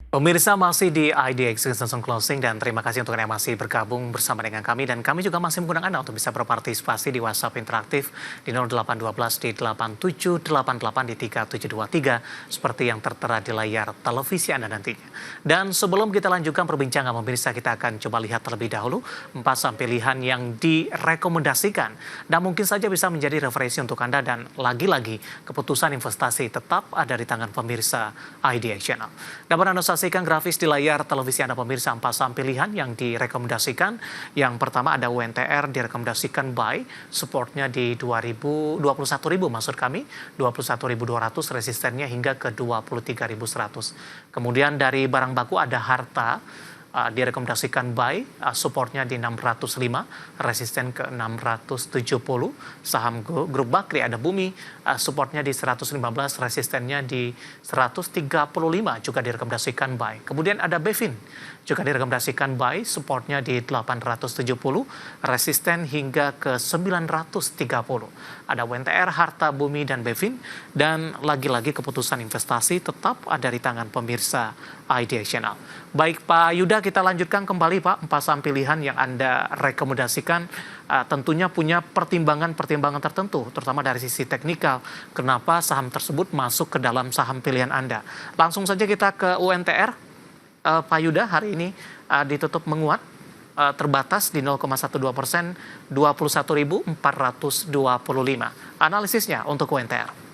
Pemirsa masih di IDX Season Closing dan terima kasih untuk yang masih bergabung bersama dengan kami dan kami juga masih mengundang Anda untuk bisa berpartisipasi di WhatsApp interaktif di 0812 di 8788 di 3723 seperti yang tertera di layar televisi Anda nantinya. Dan sebelum kita lanjutkan perbincangan pemirsa, kita akan coba lihat terlebih dahulu 4 saham pilihan yang direkomendasikan dan mungkin saja bisa menjadi referensi untuk Anda, dan lagi-lagi keputusan investasi tetap ada di tangan pemirsa IDX Channel. Dapat Anda saksikan grafis di layar televisi Anda pemirsa 4 saham pilihan yang direkomendasikan. Yang pertama ada UNTR, direkomendasikan buy, supportnya di 21.000 maksud kami, 21.200, resistennya hingga ke 23.100. Kemudian dari barang baku ada Harta, direkomendasikan buy, supportnya di 605, resisten ke 670. Saham grup Bakri ada Bumi, supportnya di 115, resistennya di 135, juga direkomendasikan buy. Kemudian ada Bevin, juga direkomendasikan buy, supportnya di 870, resisten hingga ke 930. Ada WNTR, Harta, Bumi, dan Bevin. Dan lagi-lagi keputusan investasi tetap ada di tangan pemirsa IDX Channel. Baik Pak Yuda, kita lanjutkan kembali Pak, 4 saham pilihan yang Anda rekomendasikan tentunya punya pertimbangan-pertimbangan tertentu, terutama dari sisi teknikal, kenapa saham tersebut masuk ke dalam saham pilihan Anda. Langsung saja kita ke UNTR. Pak Yuda, hari ini ditutup menguat, terbatas di 0,12%, 21.425. Analisisnya untuk UNTR.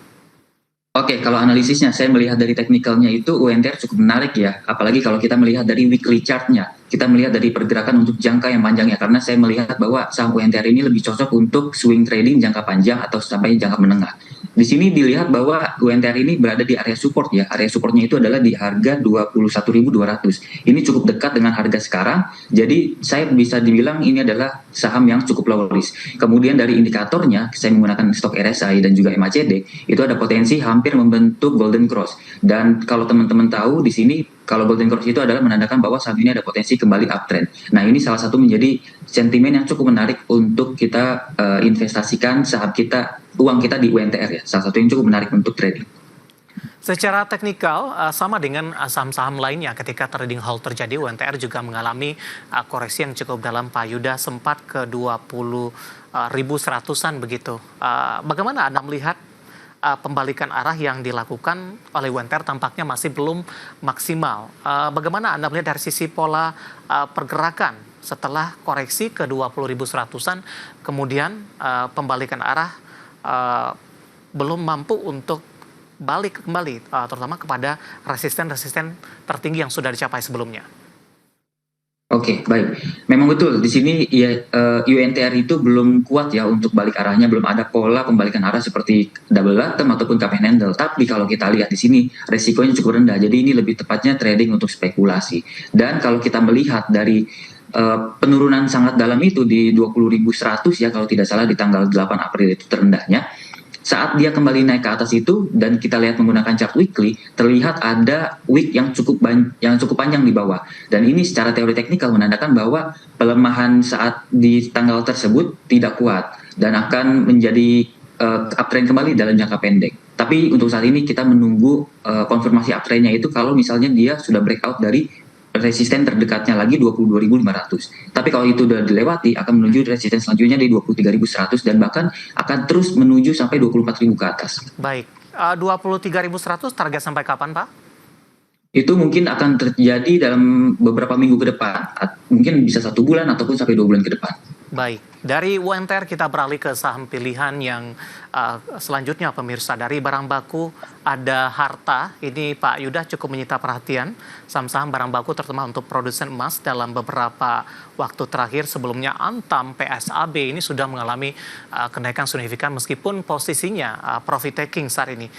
Oke, kalau analisisnya saya melihat dari teknikalnya itu UNTR cukup menarik ya, apalagi kalau kita melihat dari weekly chart-nya. Kita melihat dari pergerakan untuk jangka yang panjang ya, karena saya melihat bahwa saham UNTR ini lebih cocok untuk swing trading jangka panjang atau sampai jangka menengah. Di sini dilihat bahwa UNTR ini berada di area support ya. Area supportnya itu adalah di harga 21.200. Ini cukup dekat dengan harga sekarang. Jadi saya bisa dibilang ini adalah saham yang cukup low risk. Kemudian dari indikatornya, saya menggunakan stok RSI dan juga MACD, itu ada potensi hampir membentuk golden cross. Dan kalau teman-teman tahu di sini, kalau golden cross itu adalah menandakan bahwa saham ini ada potensi kembali uptrend. Nah, ini salah satu menjadi sentimen yang cukup menarik untuk kita investasikan saham kita, uang kita di UNTR ya. Salah satu yang cukup menarik untuk trading. Secara teknikal sama dengan saham-saham lainnya, ketika trading halt terjadi, UNTR juga mengalami koreksi yang cukup dalam. Pak Yuda, sempat ke 20.100-an begitu. Bagaimana Anda melihat pembalikan arah yang dilakukan oleh UNTR tampaknya masih belum maksimal. Bagaimana Anda melihat dari sisi pola pergerakan setelah koreksi ke 20.100-an, kemudian pembalikan arah belum mampu untuk balik kembali, terutama kepada resisten-resisten tertinggi yang sudah dicapai sebelumnya? Oke, baik. Memang betul di sini ya, UNTR itu belum kuat ya untuk balik arahnya, belum ada pola pembalikan arah seperti double bottom ataupun cup and handle. Tapi kalau kita lihat di sini resikonya cukup rendah. Jadi ini lebih tepatnya trading untuk spekulasi. Dan kalau kita melihat dari penurunan sangat dalam itu di 20.100 ya, kalau tidak salah di tanggal 8 April itu terendahnya. Saat dia kembali naik ke atas itu dan kita lihat menggunakan chart weekly, terlihat ada wick yang cukup panjang di bawah. Dan ini secara teori teknikal menandakan bahwa pelemahan saat di tanggal tersebut tidak kuat dan akan menjadi uptrend kembali dalam jangka pendek. Tapi untuk saat ini kita menunggu konfirmasi uptrendnya itu kalau misalnya dia sudah breakout dari resisten terdekatnya lagi 22.500. Tapi kalau itu sudah dilewati, akan menuju resisten selanjutnya di 23.100 dan bahkan akan terus menuju sampai 24.000 ke atas. Baik, 23.100 target sampai kapan Pak? Itu mungkin akan terjadi dalam beberapa minggu ke depan. Mungkin bisa 1 bulan ataupun sampai 2 bulan ke depan. Baik, dari UNTR kita beralih ke saham pilihan yang selanjutnya pemirsa. Dari barang baku ada Harta, ini Pak Yuda cukup menyita perhatian. Saham-saham barang baku terutama untuk produsen emas dalam beberapa waktu terakhir. Sebelumnya Antam, PSAB ini sudah mengalami kenaikan signifikan meskipun posisinya profit taking saat ini.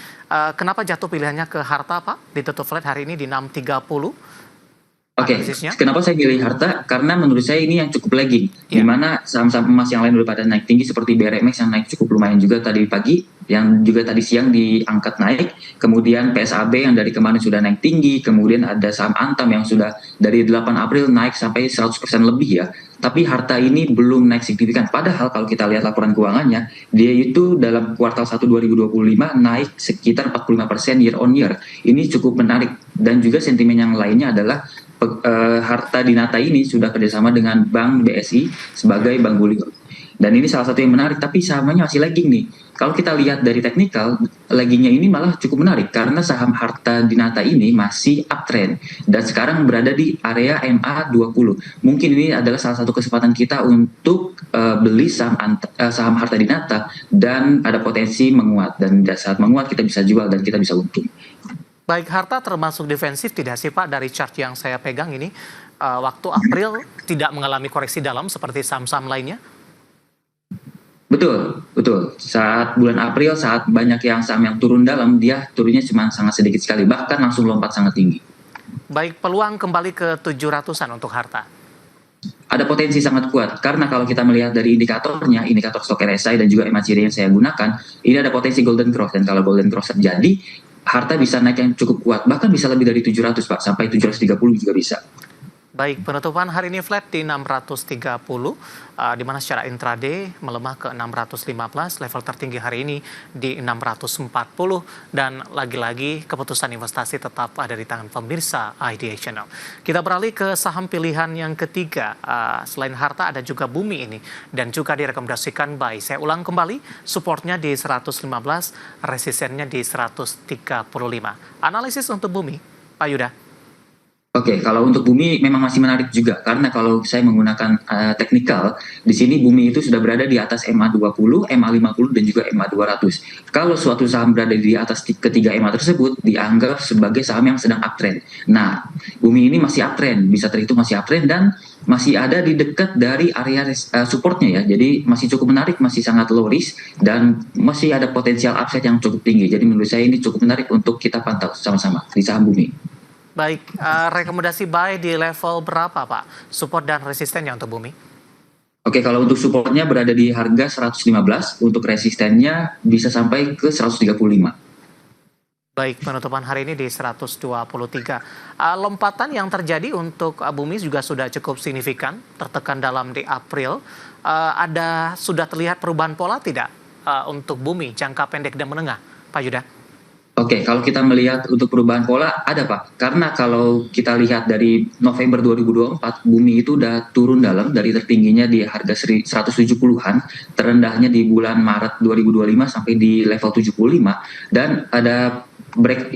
Kenapa jatuh pilihannya ke Harta Pak? Ditutup flat hari ini di 630. Oke, kenapa saya pilih Harta? Karena menurut saya ini yang cukup lagging. Di mana saham-saham emas yang lain udah pada naik tinggi seperti BRMX yang naik cukup lumayan juga tadi pagi. yang juga tadi siang diangkat naik, kemudian PSAB yang dari kemarin sudah naik tinggi, kemudian ada saham Antam yang sudah dari 8 April naik sampai 100% lebih ya. Tapi harta ini belum naik signifikan. Padahal kalau kita lihat laporan keuangannya, dia itu dalam kuartal 1 2025 naik sekitar 45% year on year. Ini cukup menarik. Dan juga sentimen yang lainnya adalah Harta Dinata ini sudah kerjasama dengan Bank BSI sebagai Bank Gulion. Dan ini salah satu yang menarik, tapi sahamnya masih lagging nih. Kalau kita lihat dari teknikal, laggingnya ini malah cukup menarik karena saham Harta Dinata ini masih uptrend dan sekarang berada di area MA20. Mungkin ini adalah salah satu kesempatan kita untuk beli saham Harta Dinata dan ada potensi menguat. Dan saat menguat kita bisa jual dan kita bisa untung. Baik, harta termasuk defensif tidak sih Pak dari chart yang saya pegang ini? Waktu April tidak mengalami koreksi dalam seperti saham-saham lainnya? Betul, betul. Saat bulan April, saat banyak saham yang turun dalam, dia turunnya cuma sangat sedikit sekali, bahkan langsung lompat sangat tinggi. Baik, peluang kembali ke 700-an untuk harta? Ada potensi sangat kuat, karena kalau kita melihat dari indikatornya, indikator stok RSI dan juga MACD yang saya gunakan, ini ada potensi golden cross, dan kalau golden cross terjadi, harta bisa naik yang cukup kuat, bahkan bisa lebih dari 700 Pak, sampai 730 juga bisa. Baik, penutupan hari ini flat di 630, di mana secara intraday melemah ke 615, level tertinggi hari ini di 640, dan lagi-lagi keputusan investasi tetap ada di tangan pemirsa IDA Channel. Kita beralih ke saham pilihan yang ketiga, selain harta ada juga Bumi ini, dan juga direkomendasikan buy. Saya ulang kembali, supportnya di 115, resistennya di 135. Analisis untuk Bumi, Pak Yuda. Oke, kalau untuk Bumi memang masih menarik juga karena kalau saya menggunakan teknikal, di sini Bumi itu sudah berada di atas MA20, MA50 dan juga MA200. Kalau suatu saham berada di atas ketiga MA tersebut dianggap sebagai saham yang sedang uptrend. Nah, Bumi ini masih uptrend, bisa terhitung masih uptrend dan masih ada di dekat dari area supportnya ya. Jadi masih cukup menarik, masih sangat low risk dan masih ada potensial upside yang cukup tinggi. Jadi menurut saya ini cukup menarik untuk kita pantau sama-sama di saham Bumi. Baik, rekomendasi buy di level berapa Pak? Support dan resistennya untuk Bumi? Oke, kalau untuk supportnya berada di harga 115, untuk resistennya bisa sampai ke 135. Baik, penutupan hari ini di 123. Lompatan yang terjadi untuk Bumi juga sudah cukup signifikan, tertekan dalam di April. Sudah terlihat perubahan pola tidak untuk Bumi, jangka pendek dan menengah, Pak Yuda? Oke, kalau kita melihat untuk perubahan pola, ada Pak. Karena kalau kita lihat dari November 2024, Bumi itu udah turun dalam dari tertingginya di harga 170-an, terendahnya di bulan Maret 2025 sampai di level 75, dan ada break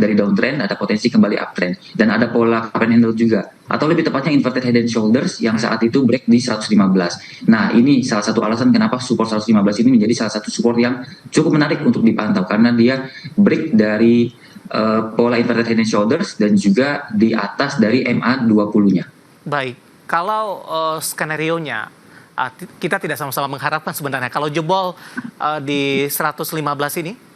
dari downtrend, ada potensi kembali uptrend, dan ada pola cup and handle juga, atau lebih tepatnya inverted head and shoulders yang saat itu break di 115. Nah, ini salah satu alasan kenapa support 115 ini menjadi salah satu support yang cukup menarik untuk dipantau karena dia break dari pola inverted head and shoulders dan juga di atas dari MA20-nya. Baik, kalau skenario-nya kita tidak sama-sama mengharapkan sebenarnya kalau jebol di 115 ini.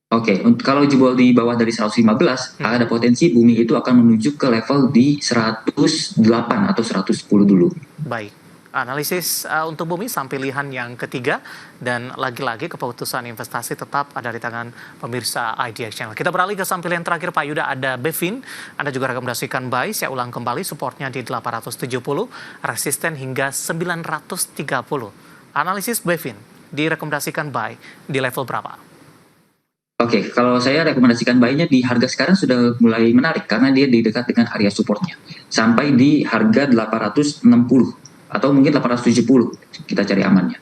Oke, kalau jebol di bawah dari 115, ada potensi Bumi itu akan menuju ke level di 108 atau 110 dulu. Baik, analisis untuk Bumi saham pilihan yang ketiga, dan lagi-lagi keputusan investasi tetap ada di tangan pemirsa IDX Channel. Kita beralih ke saham pilihan terakhir Pak Yuda, ada Bevin. Anda juga rekomendasikan buy, saya ulang kembali, supportnya di 870, resisten hingga 930. Analisis Bevin direkomendasikan buy di level berapa? Oke, kalau saya rekomendasikan buy-nya di harga sekarang sudah mulai menarik karena dia di dekat dengan area supportnya. Sampai di harga 860 atau mungkin 870 kita cari amannya.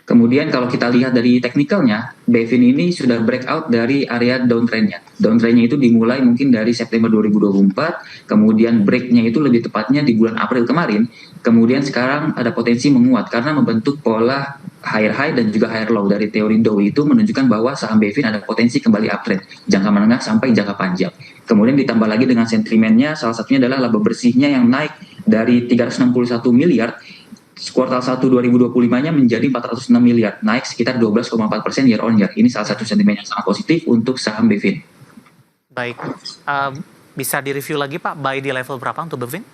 Kemudian kalau kita lihat dari teknikalnya, Bevin ini sudah breakout dari area downtrendnya. Downtrendnya itu dimulai mungkin dari September 2024, kemudian breaknya itu lebih tepatnya di bulan April kemarin. Kemudian sekarang ada potensi menguat karena membentuk pola higher high dan juga higher low dari teori Dow itu menunjukkan bahwa saham Bevin ada potensi kembali uptrend jangka menengah sampai jangka panjang. Kemudian ditambah lagi dengan sentimennya, salah satunya adalah laba bersihnya yang naik dari 361 miliar kuartal 1 2025-nya menjadi 406 miliar, naik sekitar 12,4% year on year. Ini salah satu sentimen yang sangat positif untuk saham Bevin. Baik, bisa direview lagi Pak, buy di level berapa untuk Bevin?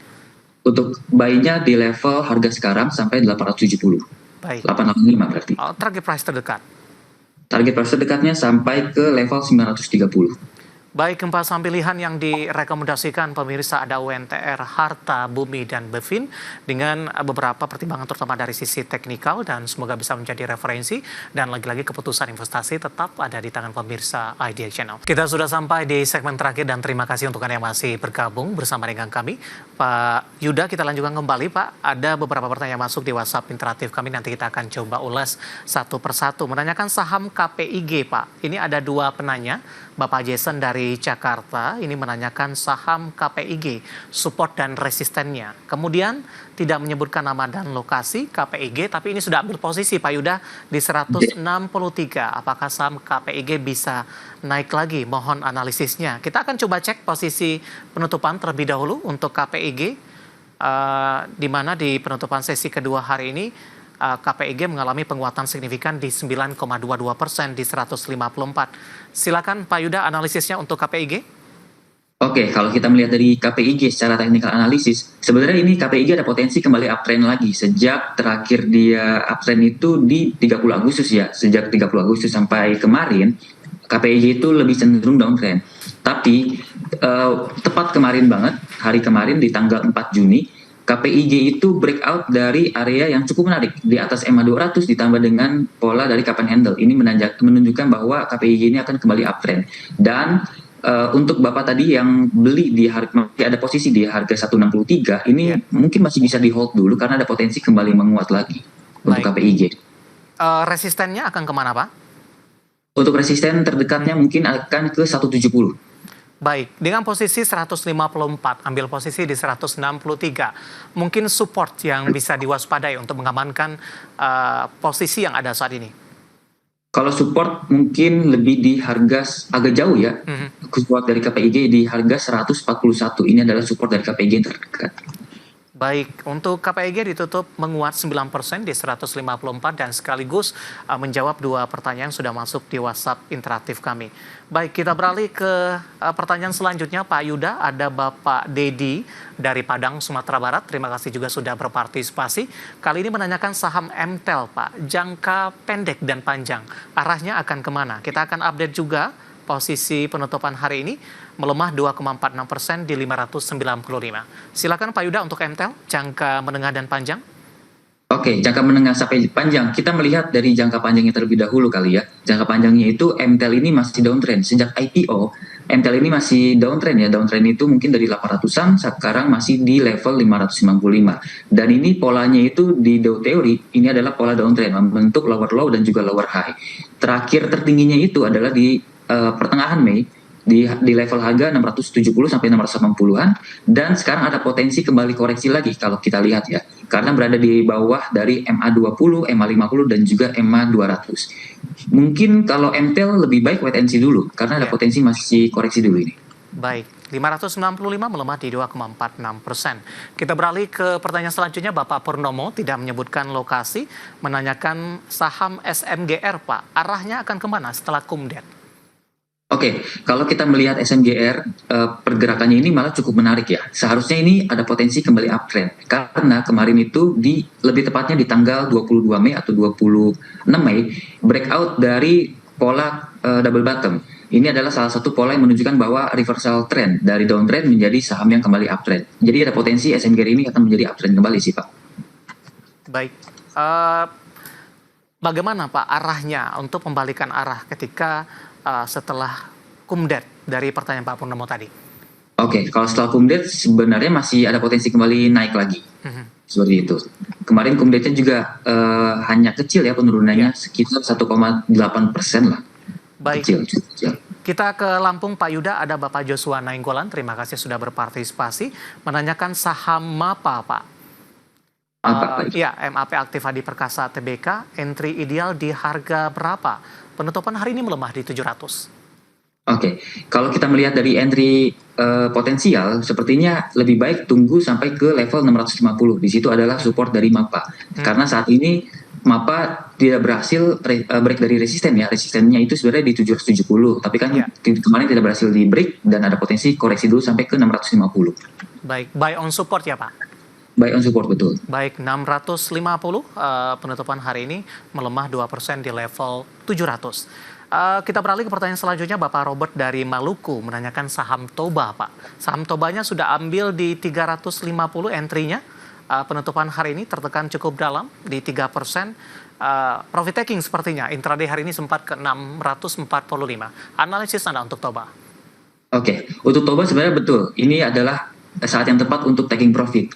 Untuk buy-nya di level harga sekarang sampai 870. Baik. 885 berarti. Target price terdekat. Target price terdekatnya sampai ke level 930. Baik, gempa saham pilihan yang direkomendasikan pemirsa ada UNTR, Harta, Bumi, dan Bevin dengan beberapa pertimbangan terutama dari sisi teknikal dan semoga bisa menjadi referensi dan lagi-lagi keputusan investasi tetap ada di tangan pemirsa IDX Channel. Kita sudah sampai di segmen terakhir dan terima kasih untuk Anda yang masih bergabung bersama dengan kami. Pak Yuda, kita lanjutkan kembali Pak. Ada beberapa pertanyaan masuk di WhatsApp interaktif kami, nanti kita akan coba ulas satu persatu. Menanyakan saham KPIG Pak, ini ada dua penanya. Bapak Jason dari Jakarta ini menanyakan saham KPIG, support dan resistennya. Kemudian tidak menyebutkan nama dan lokasi KPIG, tapi ini sudah ambil posisi Pak Yuda di 163. Apakah saham KPIG bisa naik lagi? Mohon analisisnya. Kita akan coba cek posisi penutupan terlebih dahulu untuk KPIG, di mana di penutupan sesi kedua hari ini KPIG mengalami penguatan signifikan di 9,22% di 154. Silakan Pak Yuda analisisnya untuk KPIG. Oke, kalau kita melihat dari KPIG secara technical analisis, sebenarnya ini KPIG ada potensi kembali uptrend lagi sejak terakhir dia uptrend itu di 30 Agustus ya. Sejak 30 Agustus sampai kemarin, KPIG itu lebih cenderung downtrend. Tapi tepat kemarin banget, hari kemarin di tanggal 4 Juni, KPIG itu breakout dari area yang cukup menarik di atas EMA 200 ditambah dengan pola dari cup and handle. Ini menunjukkan bahwa KPIG ini akan kembali uptrend. Dan untuk Bapak tadi yang beli di harga, ada posisi di harga 163, ini mungkin masih bisa di hold dulu karena ada potensi kembali menguat lagi untuk KPIG. Resistennya akan kemana Pak? Untuk resisten terdekatnya mungkin akan ke 170. Baik, dengan posisi 154, ambil posisi di 163. Mungkin support yang bisa diwaspadai untuk mengamankan posisi yang ada saat ini. Kalau support mungkin lebih di harga agak jauh ya. Support dari KPIG di harga 141. Ini adalah support dari KPIG yang terdekat. Baik, untuk KPIG ditutup menguat 9% di 154 dan sekaligus menjawab dua pertanyaan yang sudah masuk di WhatsApp interaktif kami. Baik, kita beralih ke pertanyaan selanjutnya Pak Yuda. Ada Bapak Dedi dari Padang, Sumatera Barat. Terima kasih juga sudah berpartisipasi. Kali ini menanyakan saham MTEL Pak, jangka pendek dan panjang. Arahnya akan kemana? Kita akan update juga posisi penutupan hari ini melemah 2,46% di 595. Silakan Pak Yuda untuk MTEL, jangka menengah dan panjang. Oke, jangka menengah sampai panjang. Kita melihat dari jangka panjangnya terlebih dahulu kali ya. Jangka panjangnya itu MTEL ini masih downtrend. Sejak IPO, MTEL ini masih downtrend ya. Downtrend itu mungkin dari 800-an, sekarang masih di level 595. Dan ini polanya itu di Dow Theory, ini adalah pola downtrend, membentuk lower low dan juga lower high. Terakhir tertingginya itu adalah di pertengahan Mei, di level harga 670 sampai 680-an, dan sekarang ada potensi kembali koreksi lagi kalau kita lihat ya, karena berada di bawah dari MA20, MA50 dan juga MA200. Mungkin kalau MTEL lebih baik wait and see dulu karena ada potensi masih koreksi dulu ini. Baik, 565 melemah di 2,46%. Kita beralih ke pertanyaan selanjutnya. Bapak Purnomo tidak menyebutkan lokasi, menanyakan saham SMGR Pak, arahnya akan kemana setelah Kumdet? Oke, kalau kita melihat SMGR, pergerakannya ini malah cukup menarik ya. Seharusnya ini ada potensi kembali uptrend. Karena kemarin itu lebih tepatnya di tanggal 22 Mei atau 26 Mei, breakout dari pola double bottom. Ini adalah salah satu pola yang menunjukkan bahwa reversal trend dari downtrend menjadi saham yang kembali uptrend. Jadi ada potensi SMGR ini akan menjadi uptrend kembali sih Pak. Baik, bagaimana Pak arahnya untuk membalikan arah ketika setelah Kumdet dari pertanyaan Pak Purnomo tadi? Oke, kalau setelah Kumdet sebenarnya masih ada potensi kembali naik lagi. Seperti itu. Kemarin Kumdetnya juga hanya kecil ya penurunannya, sekitar 1,8% lah. Baik. Kecil. Kita ke Lampung Pak Yuda, ada Bapak Joshua Nainggolan, terima kasih sudah berpartisipasi, menanyakan saham MAPA Pak. Ya, MAP Aktif Hadi Perkasa Tbk, entry ideal di harga berapa? Penutupan hari ini melemah di 700. Oke, kalau kita melihat dari entry potensial, sepertinya lebih baik tunggu sampai ke level 650. Di situ adalah support dari MAPA. Karena saat ini MAPA tidak berhasil break dari resisten ya. Resistennya itu sebenarnya di 770. Tapi kan kemarin tidak berhasil di break dan ada potensi koreksi dulu sampai ke 650. Baik, buy on support ya Pak? Buy on support, betul. Baik, 650 penutupan hari ini melemah 2% di level 700. Kita beralih ke pertanyaan selanjutnya, Bapak Robert dari Maluku menanyakan saham Toba, Pak. Saham Tobanya sudah ambil di 350 entry-nya. Penutupan hari ini tertekan cukup dalam di 3%. Profit taking sepertinya, intraday hari ini sempat ke 645. Analisis Anda untuk Toba? Oke, untuk Toba sebenarnya betul. Ini adalah saat yang tepat untuk taking profit.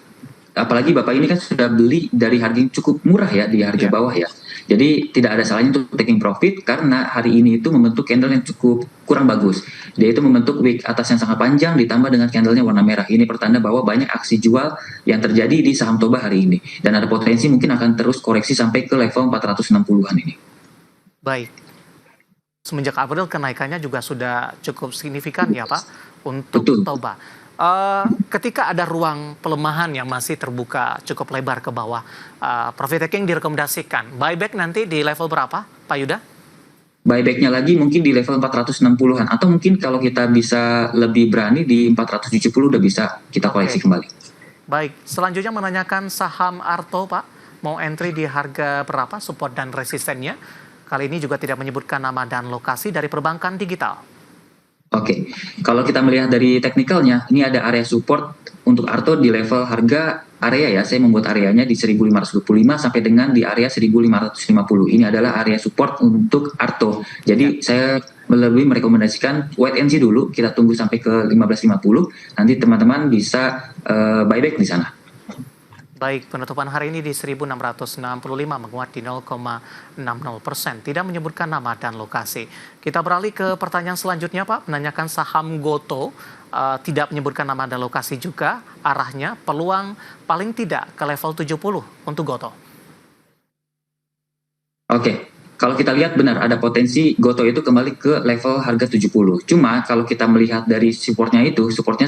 Apalagi Bapak ini kan sudah beli dari harga yang cukup murah ya, di harga bawah ya. Jadi tidak ada salahnya untuk taking profit karena hari ini itu membentuk candle yang cukup kurang bagus. Dia itu membentuk wick atas yang sangat panjang ditambah dengan candlenya warna merah. Ini pertanda bahwa banyak aksi jual yang terjadi di saham Toba hari ini. Dan ada potensi mungkin akan terus koreksi sampai ke level 460-an ini. Baik. Semenjak April kenaikannya juga sudah cukup signifikan ya Pak untuk Toba. Ketika ada ruang pelemahan yang masih terbuka cukup lebar ke bawah, profit taking direkomendasikan. Buyback nanti di level berapa, Pak Yuda? Buybacknya lagi mungkin di level 460-an. Atau mungkin kalau kita bisa lebih berani di 470 udah bisa kita koleksi kembali. Baik, selanjutnya menanyakan saham Arto, Pak. Mau entry di harga berapa, support dan resistennya? Kali ini juga tidak menyebutkan nama dan lokasi dari perbankan digital. Oke, kalau kita melihat dari teknikalnya, ini ada area support untuk Arto di level harga area ya. Saya membuat areanya di 1525 sampai dengan di area 1550. Ini adalah area support untuk Arto. Jadi saya lebih merekomendasikan wait and see dulu. Kita tunggu sampai ke 1550. Nanti teman-teman bisa buyback di sana. Baik, penutupan hari ini di 1665 menguat di 0,60%. Tidak menyebutkan nama dan lokasi. Kita beralih ke pertanyaan selanjutnya Pak, menanyakan saham Goto. Tidak menyebutkan nama dan lokasi juga. Arahnya peluang paling tidak ke level 70 untuk Goto. Oke. Kalau kita lihat benar ada potensi Goto itu kembali ke level harga 70. Cuma kalau kita melihat dari supportnya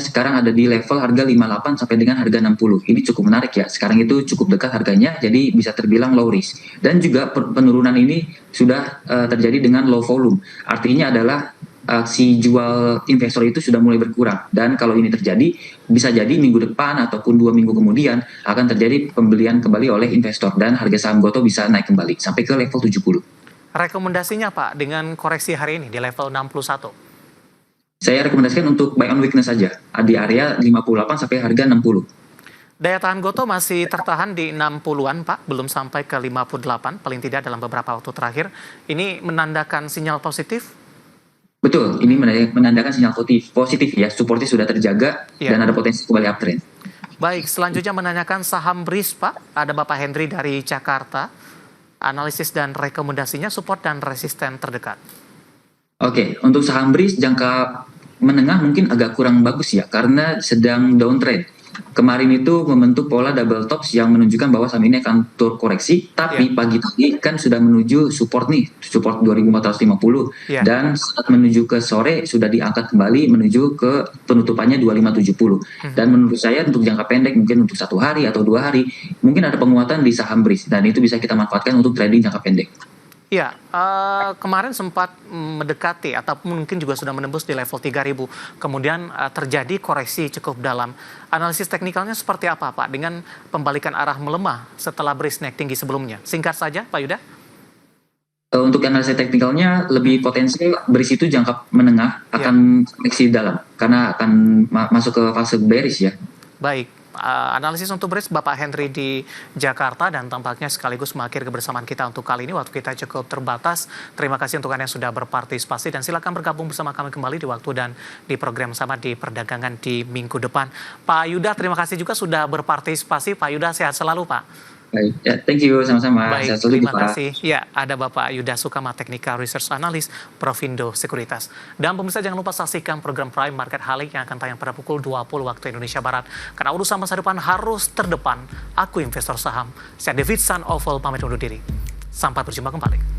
sekarang ada di level harga 58 sampai dengan harga 60. Ini cukup menarik ya. Sekarang itu cukup dekat harganya, jadi bisa terbilang low risk. Dan juga penurunan ini sudah terjadi dengan low volume. Artinya adalah aksi jual investor itu sudah mulai berkurang. Dan kalau ini terjadi, bisa jadi minggu depan ataupun 2 minggu kemudian akan terjadi pembelian kembali oleh investor. Dan harga saham Goto bisa naik kembali sampai ke level 70. Rekomendasinya Pak dengan koreksi hari ini di level 61? Saya rekomendasikan untuk buy on weakness saja di area 58 sampai harga 60. Daya tahan Goto masih tertahan di 60-an Pak, belum sampai ke 58 paling tidak dalam beberapa waktu terakhir. Ini menandakan sinyal positif? Betul, ini menandakan sinyal positif ya, supportnya sudah terjaga dan ada potensi kembali uptrend. Baik, selanjutnya menanyakan saham BRIS Pak, ada Bapak Henry dari Jakarta. Analisis dan rekomendasinya, support dan resisten terdekat. Oke, untuk saham BRIS jangka menengah mungkin agak kurang bagus ya, karena sedang downtrend. Kemarin itu membentuk pola double tops yang menunjukkan bahwa saham ini akan terkoreksi, tapi pagi tadi kan sudah menuju support nih, support 2450 dan saat menuju ke sore sudah diangkat kembali menuju ke penutupannya 2570. Dan menurut saya untuk jangka pendek mungkin untuk 1 hari atau 2 hari mungkin ada penguatan di saham BRIS dan itu bisa kita manfaatkan untuk trading jangka pendek. Ya, kemarin sempat mendekati ataupun mungkin juga sudah menembus di level 3000. Kemudian terjadi koreksi cukup dalam. Analisis teknikalnya seperti apa Pak dengan pembalikan arah melemah setelah BRIS naik tinggi sebelumnya? Singkat saja Pak Yuda. Untuk analisis teknikalnya lebih potensial BRIS itu jangka menengah akan koreksi dalam karena akan masuk ke fase bearish ya. Baik. Analisis untuk BRIS Bapak Henry di Jakarta dan tampaknya sekaligus mengakhiri kebersamaan kita untuk kali ini. Waktu kita cukup terbatas. Terima kasih untuk Anda yang sudah berpartisipasi dan silakan bergabung bersama kami kembali di waktu dan di program sama di perdagangan di minggu depan. Pak Yuda, terima kasih juga sudah berpartisipasi. Pak Yuda, sehat selalu Pak. Baik, ya, thank you sama-sama. Baik, terima kasih. Ya, ada Bapak Yuda Sukama, Technical Research Analyst Provindo Sekuritas. Dan pemirsa jangan lupa saksikan program Prime Market Halik yang akan tayang pada pukul 20 waktu Indonesia Barat. Karena urusan masa depan harus terdepan. Aku investor saham. Saya David San Oval pamit undur diri. Sampai berjumpa kembali.